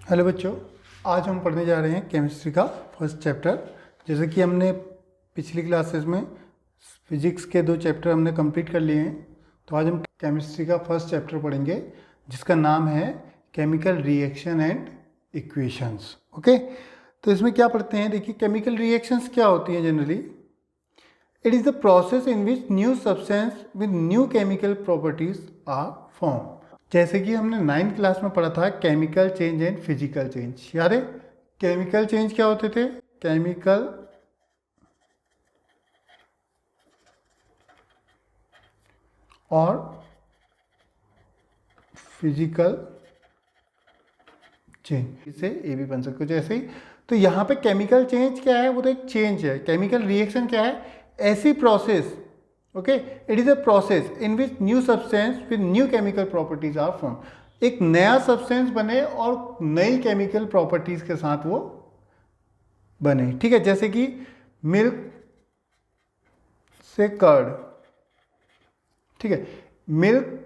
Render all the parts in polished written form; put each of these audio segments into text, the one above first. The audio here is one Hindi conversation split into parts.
हेलो बच्चों, आज हम पढ़ने जा रहे हैं केमिस्ट्री का फर्स्ट चैप्टर। जैसे कि हमने पिछली क्लासेस में फिजिक्स के 2 चैप्टर हमने कंप्लीट कर लिए हैं, तो आज हम केमिस्ट्री का फर्स्ट चैप्टर पढ़ेंगे जिसका नाम है chemical reaction and equations. Okay, तो इसमें क्या पढ़ते हैं? देखिए, केमिकल रिएक्शंस क्या होती हैं generally? It is the process in which new substance with new chemical properties are form. जैसे कि हमने 9th क्लास में पढ़ा था chemical change and physical change, याद है? केमिकल चेंज क्या होते थे? केमिकल और फिजिकल चेंज, इसे ए भी बन सकते हो जैसे ही। तो यहाँ पे केमिकल चेंज क्या है? वो तो एक चेंज है। केमिकल रिएक्शन क्या है? ऐसी process, okay, it is a process in which new substance with new chemical properties are form. एक नया सब्सटेंस बने और नई केमिकल प्रॉपर्टीज के साथ वो बने, ठीक है? जैसे कि मिल्क से कर्ड, ठीक है? मिल्क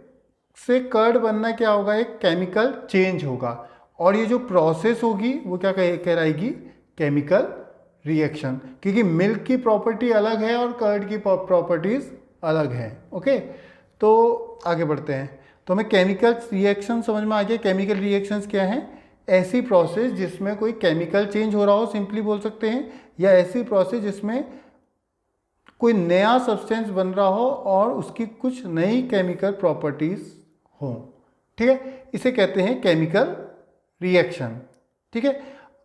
से कर्ड बनना क्या होगा? एक केमिकल चेंज होगा, और ये जो प्रोसेस होगी वो क्या कहलाएगी? केमिकल रिएक्शन, क्योंकि मिल्क की प्रॉपर्टी अलग है और कर्ड की प्रॉपर्टीज अलग है। ओके, तो आगे बढ़ते हैं। तो हमें केमिकल रिएक्शन समझ में आ गया। केमिकल रिएक्शंस क्या हैं? ऐसी प्रोसेस जिसमें कोई केमिकल चेंज हो रहा हो, सिंपली बोल सकते हैं, या ऐसी प्रोसेस जिसमें कोई नया सब्सटेंस बन रहा हो और उसकी कुछ नई केमिकल प्रॉपर्टीज हो, ठीक है? इसे कहते हैं केमिकल रिएक्शन, ठीक है?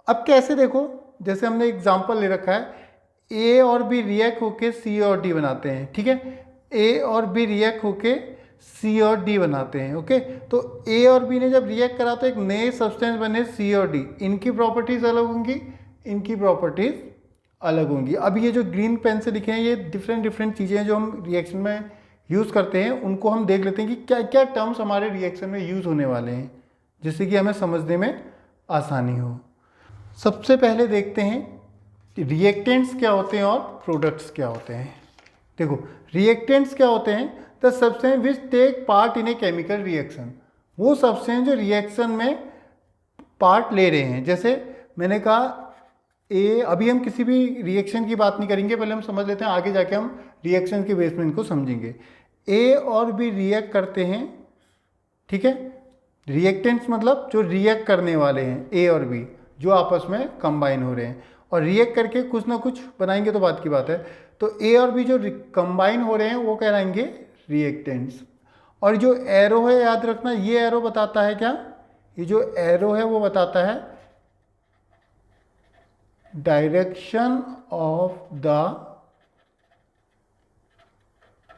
अब कैसे देखो, जैसे हमने एग्जांपल ले रखा है, ए और बी रिएक्ट होके सी और डी बनाते हैं, ठीक है? ए और बी रिएक्ट होके सी और डी बनाते हैं। ओके, तो ए और बी ने जब रिएक्ट करा तो एक नए सब्सटेंस बने सी और डी। इनकी प्रॉपर्टीज अलग होंगी, इनकी प्रॉपर्टीज अलग होंगी। अब ये जो ग्रीन पेन से लिखे हैं, ये डिफरेंट चीज़ें जो हम रिएक्शन में यूज़ करते हैं, उनको हम देख लेते हैं कि क्या क्या टर्म्स हमारे रिएक्शन में यूज़ होने वाले हैं, जिससे कि हमें समझने में आसानी हो। सबसे पहले देखते हैं कि रिएक्टेंट्स क्या होते हैं और प्रोडक्ट्स क्या होते हैं। देखो, रिएक्टेंट्स क्या होते हैं? The substance which take part in a chemical reaction. वो सब्सटेंस जो रिएक्शन में पार्ट ले रहे हैं। जैसे मैंने कहा ए, अभी हम किसी भी रिएक्शन की बात नहीं करेंगे, पहले हम समझ लेते हैं, आगे जाके हम रिएक्शन के बेस में इनको समझेंगे। ए और बी रिएक्ट करते हैं, ठीक है? रिएक्टेंट्स मतलब जो रिएक्ट करने वाले हैं, ए और बी, जो आपस में कंबाइन हो रहे हैं और रिएक्ट करके कुछ ना कुछ बनाएंगे, तो बात की बात है। तो ए और बी जो कंबाइन हो रहे हैं वो कहलाएंगे रिएक्टेंट्स। और जो एरो है, याद रखना, ये एरो बताता है क्या? ये जो एरो है वो बताता है direction of the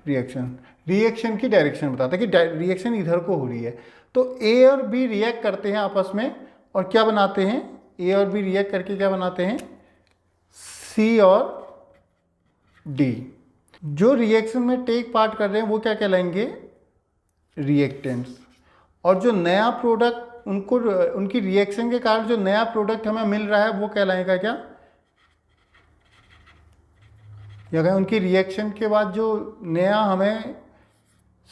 reaction. Reaction की डायरेक्शन बताता है कि रिएक्शन इधर को हो रही है। तो ए और बी रिएक्ट करते हैं आपस में और क्या बनाते हैं? ए और बी रिएक्ट करके क्या बनाते हैं? सी और डी। जो रिएक्शन में टेक पार्ट कर रहे हैं वो क्या कहलाएंगे? रिएक्टेंट्स। और जो नया प्रोडक्ट उनको, उनकी रिएक्शन के कारण जो नया प्रोडक्ट हमें मिल रहा है वो कहलाएगा क्या? या उनकी रिएक्शन के बाद जो नया हमें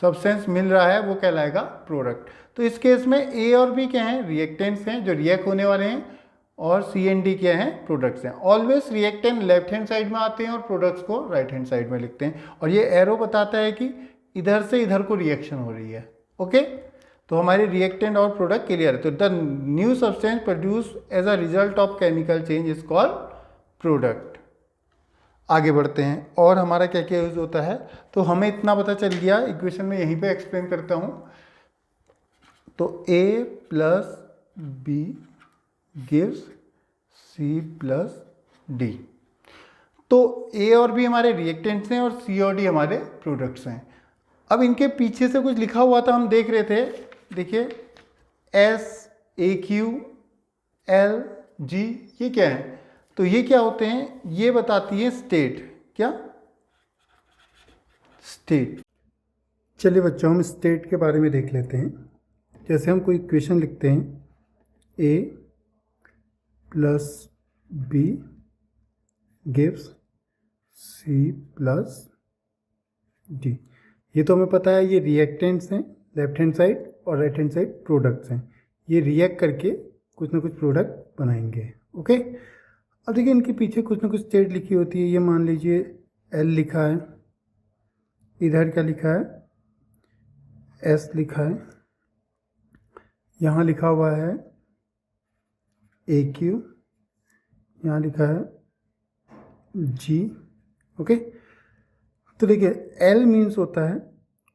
सब्सटेंस मिल रहा है वो कहलाएगा प्रोडक्ट। तो इस केस में ए और बी क्या हैं? रिएक्टेंट्स हैं जो रिएक्ट होने वाले हैं, और सी एंड डी क्या हैं? प्रोडक्ट्स हैं। Always reactant left hand side में आते हैं और प्रोडक्ट्स को राइट हैंड साइड में लिखते हैं, और ये एरो बताता है कि इधर से इधर को रिएक्शन हो रही है। ओके, तो हमारे रिएक्टेंट और प्रोडक्ट क्लियर है। तो the new substance produce as a result of chemical change is called product. आगे बढ़ते हैं, और हमारा क्या क्या यूज होता है, तो हमें इतना पता चल गया। इक्वेशन में यहीं पे एक्सप्लेन करता हूँ। तो A plus B gives C plus D. तो A और B हमारे रिएक्टेंट्स हैं और C और D हमारे प्रोडक्ट्स हैं। अब इनके पीछे से कुछ लिखा हुआ था, हम देख रहे थे। देखिए, S A Q L G, ये क्या है? तो ये क्या होते हैं? ये बताती है स्टेट। क्या? स्टेट। चलिए बच्चों, हम स्टेट के बारे में देख लेते हैं। जैसे हम कोई इक्वेशन लिखते हैं, A plus B gives C plus D. ये तो हमें पता है, ये रिएक्टेंट्स हैं लेफ्ट हैंड साइड, और राइट हैंड साइड प्रोडक्ट्स हैं। ये रिएक्ट करके कुछ ना कुछ प्रोडक्ट बनाएंगे। ओके, अब देखिए इनके पीछे कुछ ना कुछ स्टेट लिखी होती है। ये मान लीजिए एल लिखा है, इधर क्या लिखा है, एस लिखा है, यहाँ लिखा हुआ है ए क्यू, यहाँ लिखा है जी। ओके, तो देखिए एल मीन्स होता है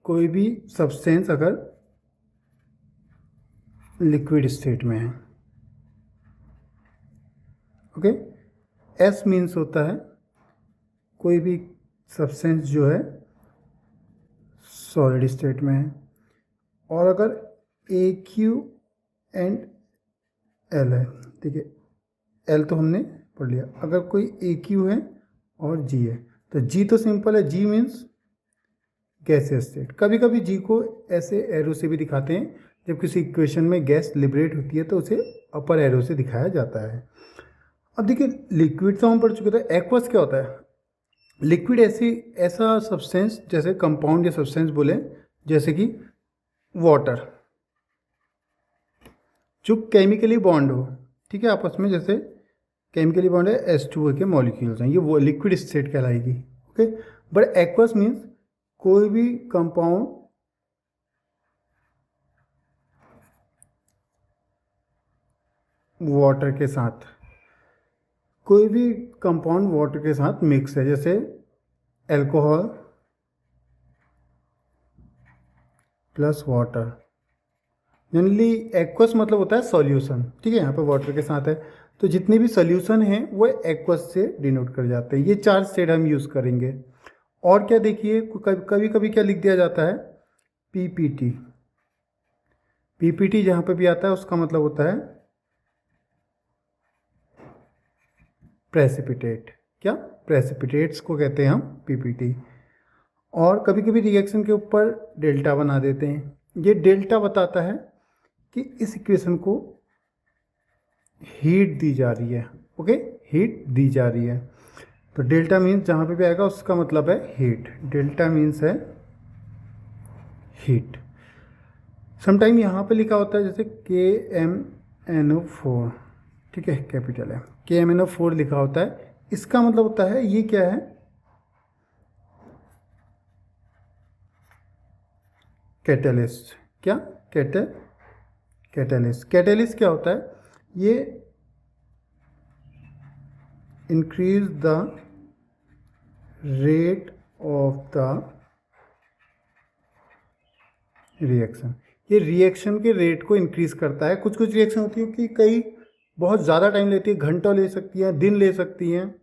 कोई भी सब्सटेंस अगर लिक्विड स्टेट में है। ओके, एस मीन्स होता है कोई भी सब्सटेंस जो है सॉलिड स्टेट में है। और अगर ए क्यू एंड एल है, ठीक है, एल तो हमने पढ़ लिया, अगर कोई ए क्यू है और जी है तो जी तो सिंपल है, जी मीन्स गैसियस स्टेट। कभी कभी जी को ऐसे एरो से भी दिखाते हैं, जब किसी इक्वेशन में गैस लिबरेट होती है तो उसे अपर एरो से दिखाया जाता है। अब देखिए लिक्विड तो हम पढ़ चुके थे, एक्वस क्या होता है? लिक्विड ऐसा सब्सटेंस, जैसे कंपाउंड या सब्सटेंस बोले, जैसे कि वाटर जो केमिकली बॉन्ड हो, ठीक है, आपस में जैसे केमिकली बॉन्ड है, H2O के मॉलिक्यूल्स हैं, ये वो लिक्विड स्टेट कहलाएगी। ओके, बट एक्वस मीन्स कोई भी कंपाउंड वाटर के साथ, कोई भी कंपाउंड वाटर के साथ मिक्स है, जैसे alcohol plus water. Generally aqueous मतलब होता है सॉल्यूशन, ठीक है, यहाँ पे वाटर के साथ है, तो जितने भी सॉल्यूशन हैं वो एक्वस से डिनोट कर जाते हैं। ये 4 स्टेट हम यूज़ करेंगे। और क्या देखिए, कभी कभी क्या लिख दिया जाता है, पीपीटी। पीपीटी जहाँ पे भी आता है उसका मतलब होता है प्रेसिपिटेट। क्या? प्रेसिपिटेट्स को कहते हैं हम पीपीटी। और कभी कभी रिएक्शन के ऊपर डेल्टा बना देते हैं। ये डेल्टा बताता है कि इस इक्वेशन को हीट दी जा रही है। ओके, हीट दी जा रही है, तो डेल्टा मीन्स जहाँ पे भी आएगा उसका मतलब है हीट। डेल्टा मीन्स है हीट। समटाइम यहाँ पे लिखा होता है जैसे KMnO4, ठीक है, कैपिटल है, KMnO4 लिखा होता है, इसका मतलब होता है ये क्या है, कैटलिस्ट। क्या? कैटलिस्ट। कैटलिस्ट क्या होता है? ये increase the rate of the reaction. ये रिएक्शन के रेट को इंक्रीज करता है। कुछ कुछ रिएक्शन होती है कि कई बहुत ज़्यादा टाइम लेती है, घंटों ले सकती है, दिन ले सकती हैं,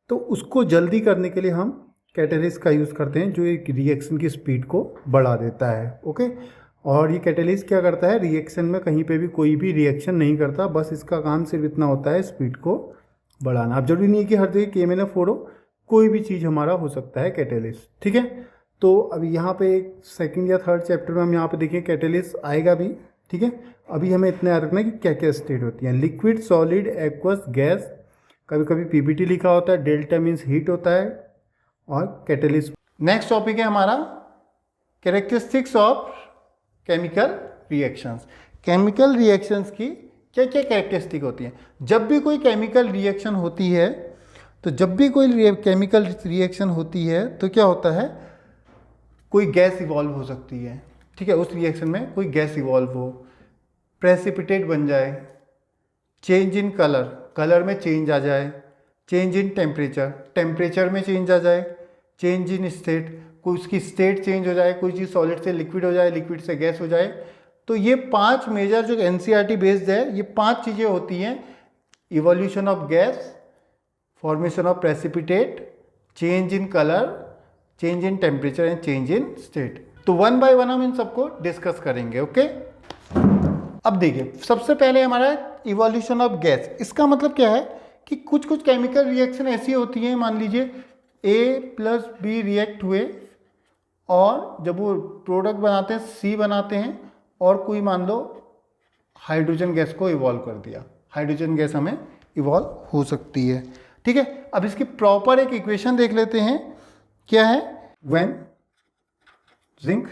तो उसको जल्दी करने के लिए हम कैटलिस्ट का यूज़ करते हैं, जो एक रिएक्शन की स्पीड को बढ़ा देता है। ओके, और ये कैटलिस्ट क्या करता है, रिएक्शन में कहीं पे भी कोई भी रिएक्शन नहीं करता, बस इसका काम सिर्फ इतना होता है स्पीड को बढ़ाना। अब जरूरी नहीं है कि हर जगह KMnO4 हो, कोई भी चीज़ हमारा हो सकता है कैटलिस्ट, ठीक है। तो अभी यहाँ पे एक सेकंड या थर्ड चैप्टर में हम यहाँ पे देखें कैटलिस्ट आएगा भी, ठीक है। अभी हमें इतना याद रखना है कि क्या क्या स्टेट होती हैं, लिक्विड, सॉलिड, एक्वस, गैस। कभी कभी पीपीटी लिखा होता है, डेल्टा मीन्स हीट होता है, और कैटलिस्ट। नेक्स्ट टॉपिक है हमारा characteristics of chemical reactions. Chemical reactions की क्या क्या कैरेक्टरिस्टिक होती हैं? जब भी कोई केमिकल रिएक्शन होती है, तो जब भी कोई केमिकल रिएक्शन होती है तो क्या होता है, कोई गैस इवॉल्व हो सकती है, ठीक है, उस रिएक्शन में कोई गैस इवॉल्व हो, प्रेसिपिटेट बन जाए, चेंज इन कलर, कलर में चेंज आ जाए, चेंज इन टेम्परेचर, टेम्परेचर में चेंज आ जाए, चेंज इन स्टेट, कोई उसकी स्टेट चेंज हो जाए, कोई चीज़ सॉलिड से लिक्विड हो जाए, लिक्विड से गैस हो जाए। तो ये 5 मेजर जो NCERT बेस्ड है, ये 5 चीज़ें होती हैं, evolution of gas, formation of precipitate, change in colour, change in temperature and change in state. तो वन बाय वन हम इन सबको डिस्कस करेंगे। ओके, अब देखिए सबसे पहले हमारा इवोल्यूशन ऑफ गैस। इसका मतलब क्या है कि कुछ कुछ केमिकल रिएक्शन ऐसी होती हैं, मान लीजिए A + B रिएक्ट हुए और जब वो प्रोडक्ट बनाते हैं C बनाते हैं, और कोई मान लो हाइड्रोजन गैस को इवॉल्व कर दिया, हाइड्रोजन गैस हमें इवॉल्व हो सकती है, ठीक है। अब इसकी प्रॉपर एक इक्वेशन देख लेते हैं, क्या है, व्हेन जिंक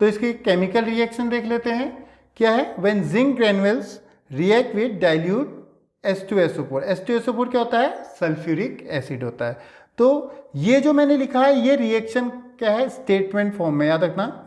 तो इसकी केमिकल रिएक्शन देख लेते हैं। क्या है? When zinc granules react with dilute H2SO4। H2SO4 क्या होता है? सल्फ्यूरिक एसिड होता है। तो ये जो मैंने लिखा है ये रिएक्शन क्या है? स्टेटमेंट फॉर्म में, याद रखना।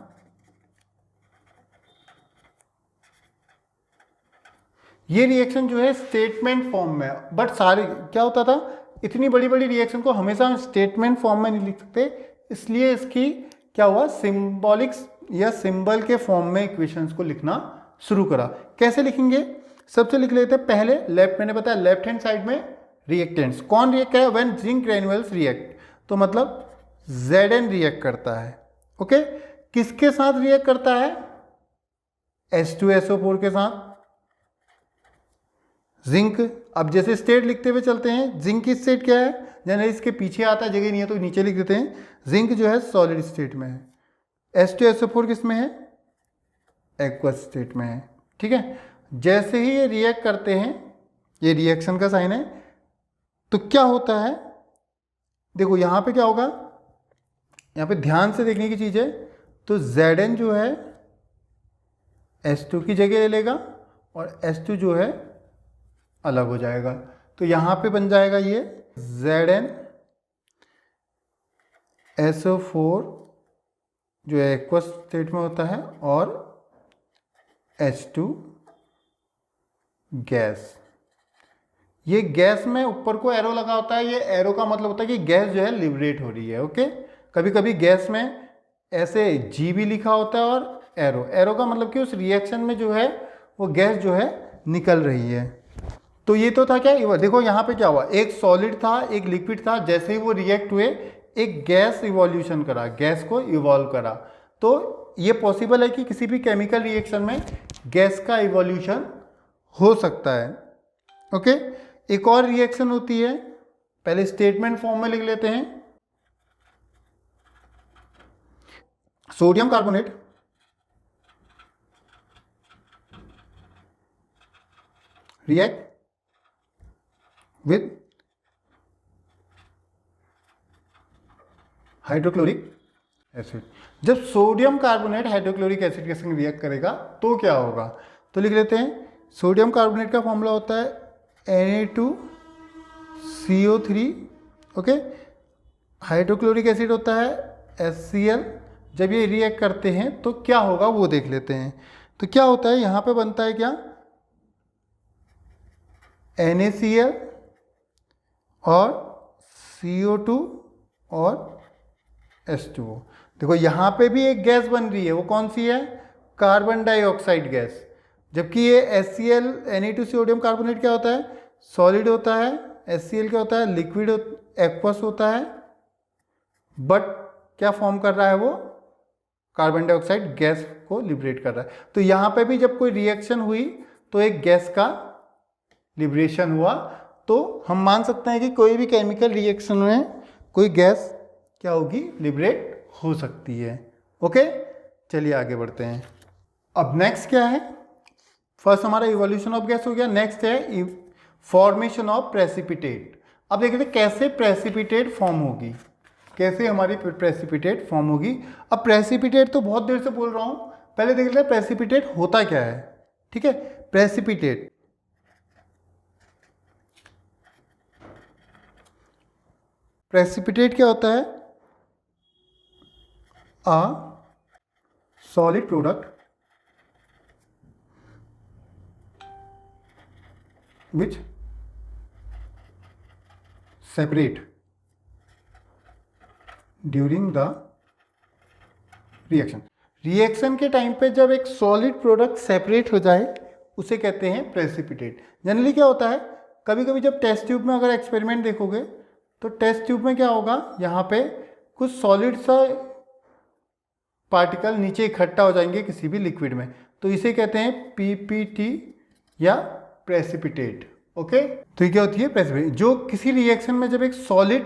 ये रिएक्शन जो है स्टेटमेंट फॉर्म में, बट सारे क्या होता था, इतनी बड़ी बड़ी रिएक्शन को हमेशा हम स्टेटमेंट फॉर्म में नहीं लिख सकते, इसलिए इसकी क्या हुआ, सिंबॉलिक्स या सिंबल के फॉर्म में इक्वेशंस को लिखना शुरू करा। कैसे लिखेंगे? सबसे लिख लेते हैं पहले लेफ्ट, मैंने बताया लेफ्ट हैंड साइड में रिएक्टेंट्स कौन रिएक्ट है, व्हेन जिंक ग्रेन्यूल्स रिएक्ट, तो मतलब Zn रिएक्ट करता है। ओके, किसके साथ रिएक्ट करता है? H2SO4 के साथ। जिंक, अब जैसे स्टेट लिखते हुए चलते हैं, जिंक की स्टेट क्या है, जनरली इसके पीछे आता है, जगह नहीं है तो नीचे लिख देते हैं। जिंक जो है सॉलिड स्टेट में है। H2SO4 किस में है? एक्वस स्टेट में है। ठीक है, जैसे ही ये रिएक्ट करते हैं, ये रिएक्शन का साइन है, तो क्या होता है, देखो यहां पे क्या होगा, यहां पे ध्यान से देखने की चीज है। तो Zn जो है H2 की जगह ले लेगा और H2 जो है अलग हो जाएगा। तो यहां पे बन जाएगा ये ZnSO4 जो है एक्वस स्टेट में होता है और H2 गैस। ये गैस में ऊपर को एरो लगा होता है, ये एरो का मतलब होता है कि गैस जो है लिबरेट हो रही है। ओके, कभी कभी गैस में ऐसे G भी लिखा होता है और एरो, एरो का मतलब कि उस रिएक्शन में जो है वो गैस जो है निकल रही है। तो ये तो था क्या, देखो यहाँ पे क्या हुआ, एक सॉलिड था एक लिक्विड था, जैसे ही वो रिएक्ट हुए एक गैस इवोल्यूशन करा, गैस को इवॉल्व करा। तो ये पॉसिबल है कि किसी भी केमिकल रिएक्शन में गैस का इवोल्यूशन हो सकता है। ओके, एक और रिएक्शन होती है, पहले स्टेटमेंट फॉर्म में लिख लेते हैं। Sodium carbonate react with hydrochloric acid. जब सोडियम कार्बोनेट हाइड्रोक्लोरिक एसिड के संग रिएक्ट करेगा तो क्या होगा, तो लिख लेते हैं। सोडियम कार्बोनेट का फॉर्मूला होता है Na2CO3। ओके, हाइड्रोक्लोरिक एसिड होता है HCl। जब ये रिएक्ट करते हैं तो क्या होगा वो देख लेते हैं। तो क्या होता है, यहाँ पे बनता है क्या, NaCl और CO2 और H2O। देखो यहाँ पे भी एक गैस बन रही है, वो कौन सी है, कार्बन डाइऑक्साइड गैस। जबकि ये HCl Na2 सोडियम कार्बोनेट क्या होता है, सॉलिड होता है, HCl क्या होता है, लिक्विड एक्वस होता है, बट क्या फॉर्म कर रहा है वो, कार्बन डाइऑक्साइड गैस को लिबरेट कर रहा है। तो यहाँ पे भी जब कोई रिएक्शन हुई तो एक गैस का लिबरेशन हुआ। तो हम मान सकते हैं कि कोई भी केमिकल रिएक्शन में कोई गैस क्या होगी, लिबरेट हो सकती है। ओके, चलिए आगे बढ़ते हैं। अब नेक्स्ट क्या है, फर्स्ट हमारा इवोल्यूशन ऑफ गैस हो गया, नेक्स्ट है फॉर्मेशन ऑफ प्रेसिपिटेट। अब देखते हैं कैसे प्रेसिपिटेट फॉर्म होगी, कैसे हमारी प्रेसिपिटेट फॉर्म होगी। अब प्रेसिपिटेट तो बहुत देर से बोल रहा हूं, पहले देख लेते हैं प्रेसिपिटेट होता क्या है। ठीक है, प्रेसिपिटेट प्रेसिपिटेट क्या होता है, a solid product which separate during the reaction। Reaction के टाइम पे जब एक सॉलिड प्रोडक्ट सेपरेट हो जाए उसे कहते हैं प्रेसिपिटेट। जनरली क्या होता है, कभी कभी जब टेस्ट ट्यूब में अगर एक्सपेरिमेंट देखोगे तो टेस्ट ट्यूब में क्या होगा, यहाँ पे कुछ सॉलिड सा पार्टिकल नीचे इकट्ठा हो जाएंगे किसी भी लिक्विड में, तो इसे कहते हैं PPT या प्रेसिपिटेट। ओके, तो ये क्या होती है, प्रेसिपिटेट। जो किसी रिएक्शन में जब एक सॉलिड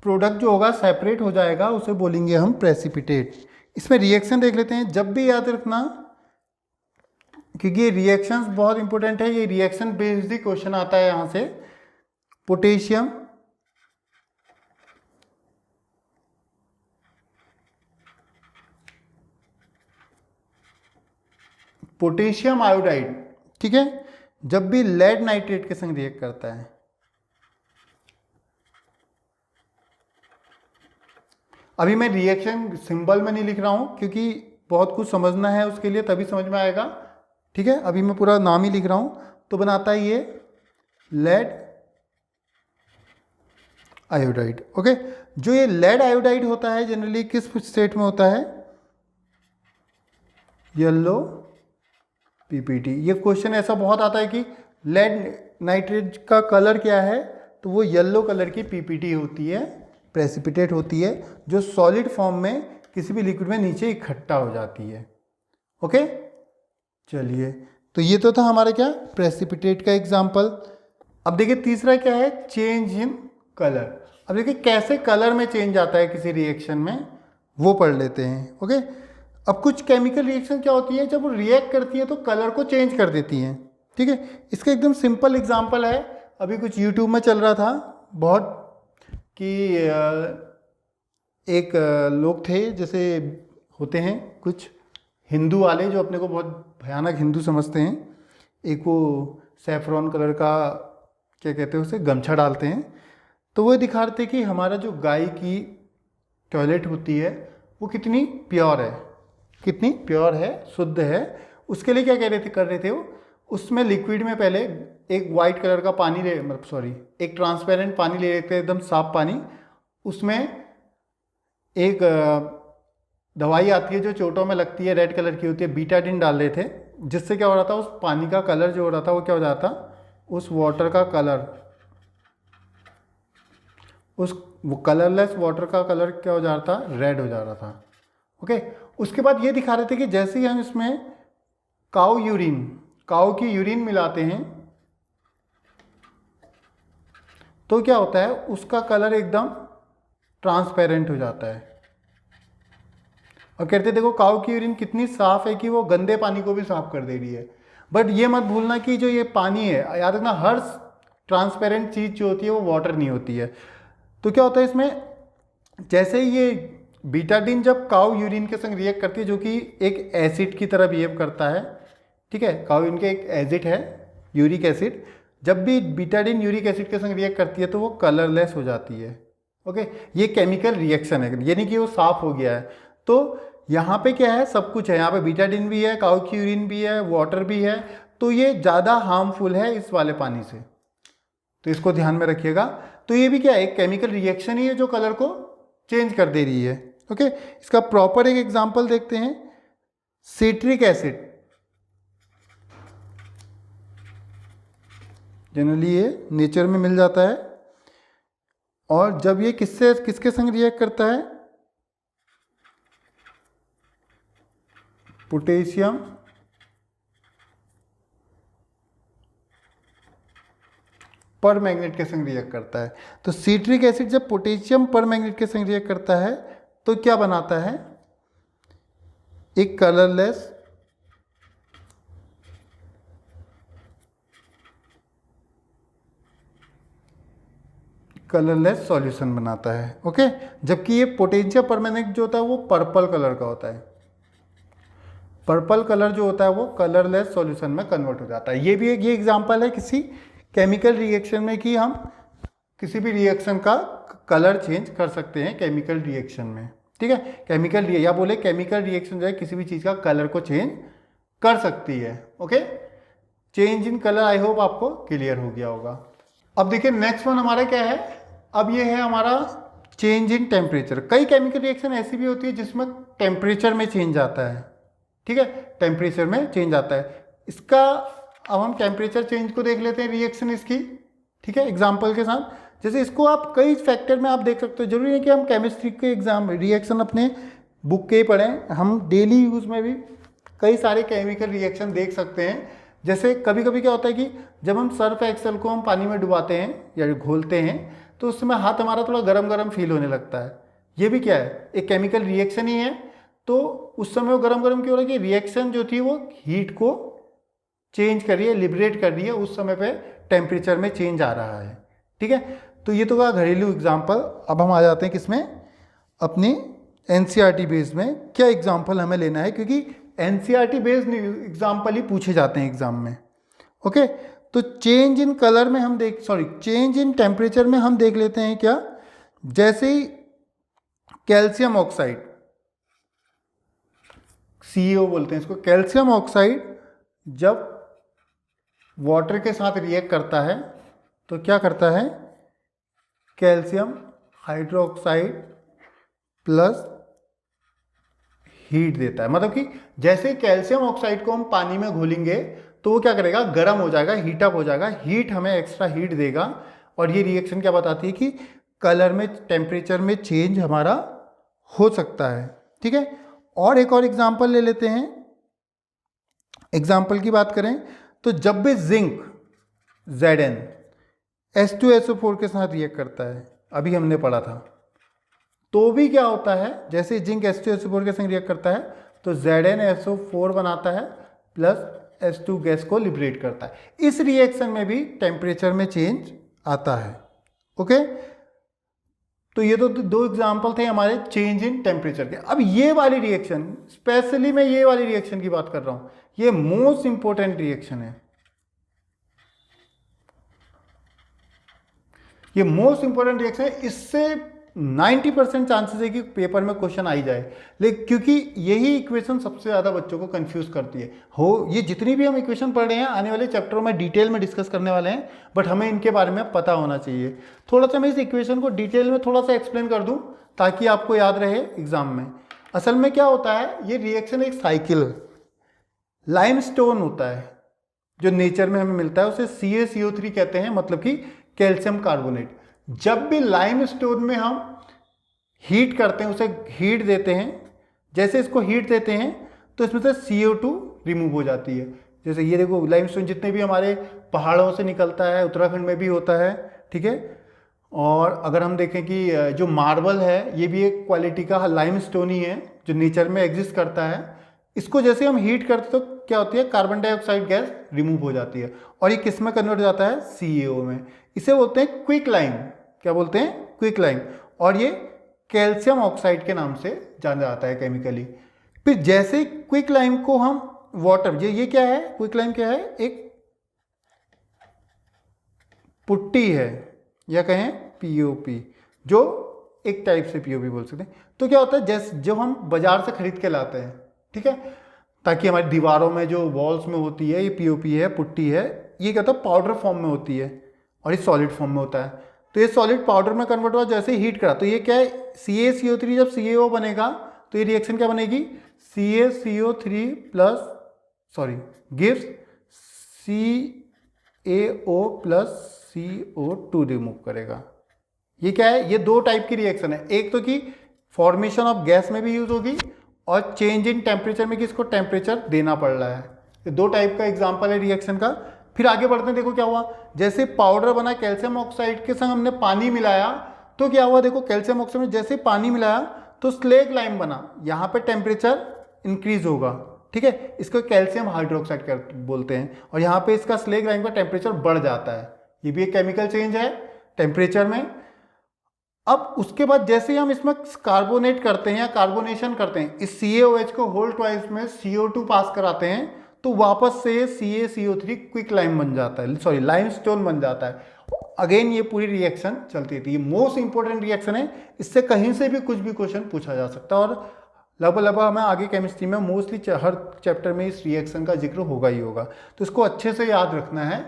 प्रोडक्ट जो होगा सेपरेट हो जाएगा उसे बोलेंगे हम प्रेसिपिटेट। इसमें रिएक्शन देख लेते हैं, जब भी याद रखना क्योंकि ये रिएक्शंस बहुत इंपॉर्टेंट है, ये रिएक्शन बेस्ड ही क्वेश्चन आता है यहाँ से। पोटेशियम पोटेशियम आयोडाइड, ठीक है, जब भी लेड नाइट्रेट के संग रिएक्ट करता है, अभी मैं रिएक्शन सिंबल में नहीं लिख रहा हूं क्योंकि बहुत कुछ समझना है उसके लिए, तभी समझ में आएगा, ठीक है। अभी मैं पूरा नाम ही लिख रहा हूं। तो बनाता है ये लेड आयोडाइड, ओके। जो ये लेड आयोडाइड होता है जनरली किस स्टेट में होता है, येलो पीपीटी। ये क्वेश्चन ऐसा बहुत आता है कि लेड नाइट्रेट का कलर क्या है, तो वो येलो कलर की पीपीटी होती है, प्रेसिपिटेट होती है, जो सॉलिड फॉर्म में किसी भी लिक्विड में नीचे इकट्ठा हो जाती है, ओके। चलिए, तो ये तो था हमारा क्या, प्रेसिपिटेट का एग्जाम्पल। अब देखिए तीसरा क्या है, चेंज इन कलर। अब देखिए कैसे कलर में चेंज आता है किसी रिएक्शन में, वो पढ़ लेते हैं, ओके। अब कुछ केमिकल रिएक्शन क्या होती है, जब वो रिएक्ट करती है तो कलर को चेंज कर देती हैं, ठीक है। इसका एकदम सिंपल एग्जांपल है, अभी कुछ यूट्यूब में चल रहा था बहुत कि एक लोग थे, जैसे होते हैं कुछ हिंदू वाले जो अपने को बहुत भयानक हिंदू समझते हैं, एक वो सैफरॉन कलर का क्या कहते हैं उसे, गमछा डालते हैं, तो वो दिखाते कि हमारा जो गाय की टॉयलेट होती है वो कितनी प्योर है, कितनी प्योर है, शुद्ध है। उसके लिए क्या कह रहे थे, कर रहे थे वो, उसमें लिक्विड में पहले एक वाइट कलर का पानी ले, मतलब सॉरी, एक ट्रांसपेरेंट पानी ले लेते, एकदम साफ पानी, उसमें एक दवाई आती है जो चोटों में लगती है, रेड कलर की होती है, बीटाडिन डाल रहे थे, जिससे क्या हो रहा था, उस पानी का कलर जो हो रहा था वो क्या हो जाता, उस वाटर का कलर, उस वो कलरलेस वाटर का कलर क्या हो जा रहा था, रेड हो जा रहा था, ओके। उसके बाद ये दिखा रहे थे कि जैसे ही हम इसमें काऊ यूरिन, काऊ की यूरिन मिलाते हैं तो क्या होता है, उसका कलर एकदम ट्रांसपेरेंट हो जाता है। और कहते देखो काऊ की यूरिन कितनी साफ है कि वो गंदे पानी को भी साफ कर दे रही है। बट ये मत भूलना कि जो ये पानी है, याद रखना हर ट्रांसपेरेंट चीज़ जो होती है वो वाटर नहीं होती है। तो क्या होता है इसमें, जैसे ये बीटाडिन जब काऊ यूरिन के संग रिएक्ट करती है, जो कि एक एसिड की तरह बिहेव करता है, ठीक है, काऊ यूरिन के एक एसिड है यूरिक एसिड, जब भी बीटाडिन यूरिक एसिड के संग रिएक्ट करती है तो वो कलरलेस हो जाती है, ओके। ये केमिकल रिएक्शन है, ये नहीं कि वो साफ हो गया है। तो यहाँ पे क्या है, सब कुछ है, यहाँ पे बीटाडिन भी है, काऊ की यूरिन भी है, वाटर भी है, तो ये ज़्यादा हार्मफुल है इस वाले पानी से, तो इसको ध्यान में रखिएगा। तो ये भी क्या है, एक केमिकल रिएक्शन ही है जो कलर को चेंज कर दे रही है, ओके। इसका प्रॉपर एक एग्जांपल देखते हैं, सिट्रिक एसिड। जनरली ये नेचर में मिल जाता है, और जब ये किसके संग रिएक्ट करता है, पोटेशियम पर मैग्नेट के संग रिएक्ट करता है। तो सिट्रिक एसिड जब पोटेशियम पर मैग्नेट के संग रिएक्ट करता है तो क्या बनाता है, एक कलरलेस सॉल्यूशन बनाता है, ओके। जबकि ये पोटेशियम परमैंगनेट जो होता है वो पर्पल कलर का होता है, पर्पल कलर जो होता है वो कलरलेस सॉल्यूशन में कन्वर्ट हो जाता है। ये भी एक ये एग्जांपल है किसी केमिकल रिएक्शन में कि हम किसी भी रिएक्शन का कलर चेंज कर सकते हैं केमिकल रिएक्शन में, ठीक है। केमिकल या बोले केमिकल रिएक्शन जो है किसी भी चीज़ का कलर को चेंज कर सकती है, okay. Change in colour, I hope आपको क्लियर हो गया होगा। अब देखिए नेक्स्ट वन हमारा क्या है, अब ये है हमारा चेंज इन टेम्परेचर। कई केमिकल रिएक्शन ऐसी भी होती है जिसमें टेम्परेचर में चेंज आता है, ठीक है, टेम्परेचर में चेंज आता है। इसका अब हम टेम्परेचर चेंज को देख लेते हैं रिएक्शन इसकी, ठीक है, एग्जांपल के साथ। जैसे इसको आप कई फैक्टर में आप देख सकते हो, जरूरी है कि हम केमिस्ट्री के एग्जाम रिएक्शन अपने बुक के ही पढ़ें, हम डेली यूज़ में भी कई सारे केमिकल रिएक्शन देख सकते हैं। जैसे कभी कभी क्या होता है कि जब हम सर्फ एक्सेल को हम पानी में डुबाते हैं या घोलते हैं तो उस समय हाथ हमारा थोड़ा गरम गरम फील होने लगता है। ये भी क्या है, एक केमिकल रिएक्शन ही है। तो उस समय वो गरम गरम क्यों हो रहा है कि रिएक्शन जो थी वो हीट को चेंज कर रही है, लिबरेट कर रही है, उस समय पे टेम्परेचर में चेंज आ रहा है, ठीक है। तो ये तो का घरेलू एग्जाम्पल। अब हम आ जाते हैं किसमें, अपने एनसीईआरटी बेस में क्या एग्जाम्पल हमें लेना है, क्योंकि एनसीईआरटी बेस्ड एग्जाम्पल ही पूछे जाते हैं एग्जाम में। ओके, तो चेंज इन कलर में हम चेंज इन टेम्परेचर में हम देख लेते हैं क्या। जैसे ही कैल्शियम ऑक्साइड, सीएओ बोलते हैं इसको, कैल्शियम ऑक्साइड जब वाटर के साथ रिएक्ट करता है तो क्या करता है, कैल्शियम हाइड्रोक्साइड प्लस हीट देता है। मतलब कि जैसे कैल्शियम ऑक्साइड को हम पानी में घोलेंगे तो वो क्या करेगा, गर्म हो जाएगा, हीटअप हो जाएगा, हीट हमें एक्स्ट्रा हीट देगा, और ये रिएक्शन क्या बताती है कि कलर में, टेम्परेचर में चेंज हमारा हो सकता है। ठीक है, और एक और एग्जांपल ले लेते हैं। एग्जांपल की बात करें तो जब भी जिंक Zn H2SO4 के साथ रिएक्ट करता है, अभी हमने पढ़ा था, तो भी क्या होता है, जैसे जिंक H2SO4 के संग रिएक्ट करता है तो ZnSO4 बनाता है प्लस H2 गैस को लिबरेट करता है। इस रिएक्शन में भी टेम्परेचर में चेंज आता है। ओके, तो ये तो दो एग्जाम्पल थे हमारे चेंज इन टेम्परेचर के। अब ये वाली रिएक्शन, स्पेशली मैं ये वाली रिएक्शन की बात कर रहा हूं, ये मोस्ट इंपॉर्टेंट रिएक्शन है। ये मोस्ट इंपॉर्टेंट रिएक्शन है, इससे 90% चांसेस है कि पेपर में क्वेश्चन आ ही जाए, लेकिन क्योंकि यही इक्वेशन सबसे ज़्यादा बच्चों को कंफ्यूज करती है। ये जितनी भी हम इक्वेशन पढ़ रहे हैं आने वाले चैप्टरों में डिटेल में डिस्कस करने वाले हैं, बट हमें इनके बारे में पता होना चाहिए। थोड़ा सा मैं इस इक्वेशन को डिटेल में थोड़ा सा एक्सप्लेन कर दूँ ताकि आपको याद रहे एग्जाम में। असल में क्या होता है, ये रिएक्शन एक साइकिल है। लाइमस्टोन होता है जो नेचर में हमें मिलता है, उसे CaCO3 कहते हैं, मतलब कि कैल्शियम कार्बोनेट। जब भी लाइमस्टोन में हम हीट करते हैं, उसे हीट देते हैं, जैसे इसको हीट देते हैं तो इसमें से CO2 रिमूव हो जाती है। जैसे ये देखो, लाइमस्टोन जितने भी हमारे पहाड़ों से निकलता है, उत्तराखंड में भी होता है, ठीक है। और अगर हम देखें कि जो मार्बल है, ये भी एक क्वालिटी का लाइमस्टोन ही है जो नेचर में एग्जिस्ट करता है। इसको जैसे हम हीट करते तो क्या होती है, कार्बन डाइऑक्साइड गैस रिमूव हो जाती है, और ये किस में कन्वर्ट हो जाता है, CaO में। इसे बोलते हैं क्विक लाइम। क्या बोलते हैं, क्विक लाइम। और ये कैल्शियम ऑक्साइड के नाम से जाना जाता है केमिकली। फिर जैसे क्विक लाइम को हम वाटर, ये क्या है, क्विक लाइम क्या है, एक पुट्टी है, या कहें POP, जो एक टाइप से POP बोल सकते हैं। तो क्या होता है, जैसे जो हम बाजार से खरीद के लाते हैं, ठीक है, ताकि हमारी दीवारों में जो वॉल्स में होती है, ये POP है, पुट्टी है, ये क्या होता है, पाउडर फॉर्म में होती है और ये सॉलिड फॉर्म में होता है। तो ये सॉलिड पाउडर में कन्वर्ट हुआ जैसे हीट करा, तो ये क्या है, CaCO3 जब CaO बनेगा तो ये रिएक्शन क्या बनेगी, CaCO3 plus gives CaO plus CO2 remove करेगा। ये क्या है, ये दो टाइप की रिएक्शन है। एक तो कि फॉर्मेशन ऑफ गैस में भी यूज होगी, और चेंज इन टेम्परेचर में कि इसको टेम्परेचर देना पड़ रहा है। ये दो टाइप का एग्जाम्पल है रिएक्शन का। फिर आगे बढ़ते हैं, देखो क्या हुआ, जैसे पाउडर बना, कैल्शियम ऑक्साइड के संग हमने पानी मिलाया तो क्या हुआ, देखो कैल्शियम ऑक्साइड में जैसे पानी मिलाया तो स्लेग लाइम बना, यहाँ पे टेम्परेचर इंक्रीज होगा, ठीक है, इसको कैल्शियम हाइड्रोक्साइड बोलते हैं, और यहाँ पे इसका स्लेग लाइम का टेम्परेचर बढ़ जाता है। ये भी एक केमिकल चेंज है टेम्परेचर में। अब उसके बाद जैसे ही हम इसमें कार्बोनेट करते हैं या कार्बोनेशन करते हैं, इस CaOH को होल ट्वाइस में CO2 पास कराते हैं, तो वापस से CaCO3 क्विक लाइम बन जाता है, लाइमस्टोन बन जाता है। अगेन ये पूरी रिएक्शन चलती थी। ये मोस्ट इंपॉर्टेंट रिएक्शन है, इससे कहीं से भी कुछ भी क्वेश्चन पूछा जा सकता है, और लगभग हमें आगे केमिस्ट्री में मोस्टली हर चैप्टर में इस रिएक्शन का जिक्र होगा ही होगा, तो इसको अच्छे से याद रखना है,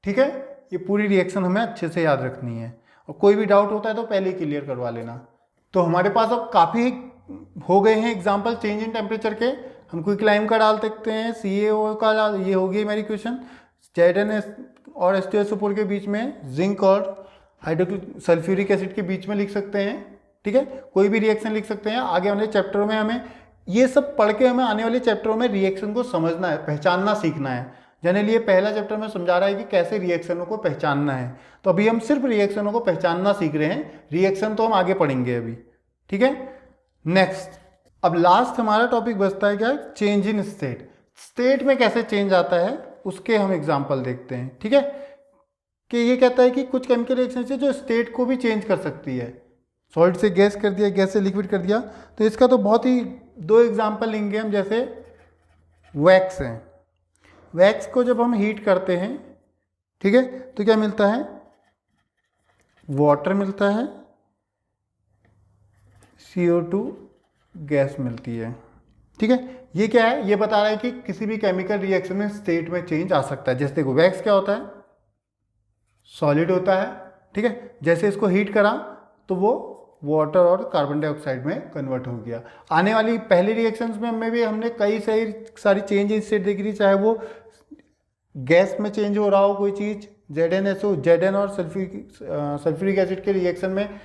ठीक है। ये पूरी रिएक्शन हमें अच्छे से याद रखनी है, और कोई भी डाउट होता है तो पहले ही क्लियर करवा लेना। तो हमारे पास अब काफ़ी हो गए हैं एग्जाम्पल चेंज इन टेम्परेचर के। हम क्विक लाइम का डाल सकते हैं, CaO का, ये हो गई मेरी क्वेश्चन। Zn और H2SO4 के बीच में जिंक और सल्फ्यूरिक एसिड के बीच में लिख सकते हैं, ठीक है, कोई भी रिएक्शन लिख सकते हैं। आगे वाले चैप्टरों में हमें ये सब पढ़ के हमें आने वाले चैप्टरों में रिएक्शन को समझना है, पहचानना सीखना है। जनरली ये पहला चैप्टर में समझा रहा है कि कैसे रिएक्शनों को पहचानना है, तो अभी हम सिर्फ रिएक्शनों को पहचानना सीख रहे हैं, रिएक्शन तो हम आगे पढ़ेंगे अभी, ठीक है। नेक्स्ट, अब लास्ट हमारा टॉपिक बचता है क्या, चेंज इन स्टेट। स्टेट में कैसे चेंज आता है उसके हम एग्जाम्पल देखते हैं, ठीक है। कि ये कहता है कि कुछ केमिकल रिएक्शन है जो स्टेट को भी चेंज कर सकती है, सॉलिड से गैस कर दिया, गैस से लिक्विड कर दिया। तो इसका तो बहुत ही दो एग्जाम्पल लेंगे हम, जैसे वैक्स है। वैक्स को जब हम हीट करते हैं, ठीक है, तो क्या मिलता है, वाटर मिलता है, CO2 गैस मिलती है। ठीक है, ये क्या है, ये बता रहा है कि किसी भी केमिकल रिएक्शन में स्टेट में चेंज आ सकता है। जैसे देखो वैक्स क्या होता है, सॉलिड होता है, ठीक है, जैसे इसको हीट करा तो वो वाटर और कार्बन डाइऑक्साइड में कन्वर्ट हो गया। आने वाली पहली रिएक्शंस में भी हमने कई सारी चेंज इन स्टेट देखी थी, चाहे वो गैस में चेंज हो रहा हो कोई चीज़, Zn और सल्फ्यूरिक एसिड के रिएक्शन में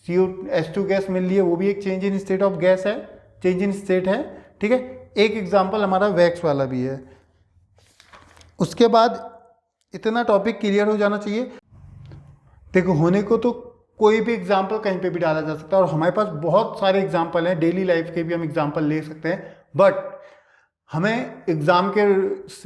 CO H2 गैस मिल रही है, वो भी एक change in state of gas है, चेंज इन स्टेट है। ठीक है, एक एग्जांपल हमारा वैक्स वाला भी है। उसके बाद इतना टॉपिक क्लियर हो जाना चाहिए। देखो होने को तो कोई भी एग्जाम्पल कहीं पे भी डाला जा सकता है, और हमारे पास बहुत सारे एग्जाम्पल हैं, डेली लाइफ के भी हम एग्जाम्पल ले सकते हैं, बट हमें एग्जाम के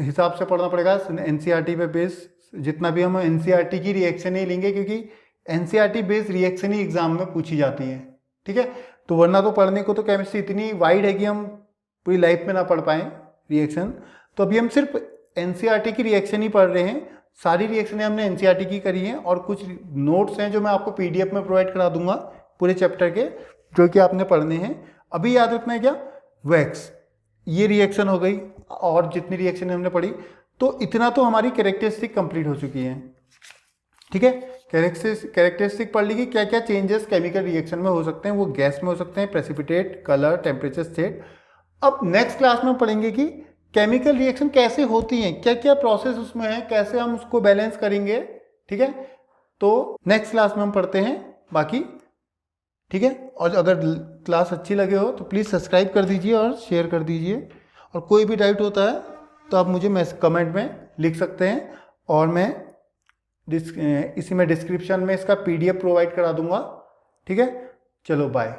हिसाब से पढ़ना पड़ेगा, NCERT पे बेस। जितना भी हम NCERT की रिएक्शन ही लेंगे, क्योंकि NCERT बेस्ड रिएक्शन ही एग्जाम में पूछी जाती है। ठीक है, तो वरना तो पढ़ने को तो केमिस्ट्री इतनी वाइड है कि हम पूरी लाइफ में ना पढ़ पाएँ रिएक्शन। तो अभी हम सिर्फ NCERT की रिएक्शन ही पढ़ रहे हैं, सारी रिएक्शनें हमने NCERT की करी हैं, और कुछ नोट्स हैं जो मैं आपको PDF में प्रोवाइड करा दूंगा पूरे चैप्टर के, जो कि आपने पढ़ने हैं। अभी याद रखना है क्या, वैक्स, ये रिएक्शन हो गई, और जितनी रिएक्शन हमने पढ़ी, तो इतना तो हमारी कैरेक्टरिस्टिक कंप्लीट हो चुकी है। ठीक है, कैरेक्टरिस्टिक पढ़ ली कि क्या क्या चेंजेस केमिकल रिएक्शन में हो सकते हैं, वो गैस में हो सकते हैं, प्रेसिपिटेट, कलर, टेम्परेचर, स्टेट। अब नेक्स्ट क्लास में पढ़ेंगे कि केमिकल रिएक्शन कैसे होती हैं, क्या क्या प्रोसेस उसमें है, कैसे हम उसको बैलेंस करेंगे। ठीक है, तो नेक्स्ट क्लास में हम पढ़ते हैं बाकी। ठीक है, और अगर क्लास अच्छी लगे हो तो प्लीज़ सब्सक्राइब कर दीजिए और शेयर कर दीजिए, और कोई भी डाउट होता है तो आप मुझे कमेंट में लिख सकते हैं, और मैं इसी में डिस्क्रिप्शन में इसका PDF प्रोवाइड करा दूंगा। ठीक है, चलो बाय।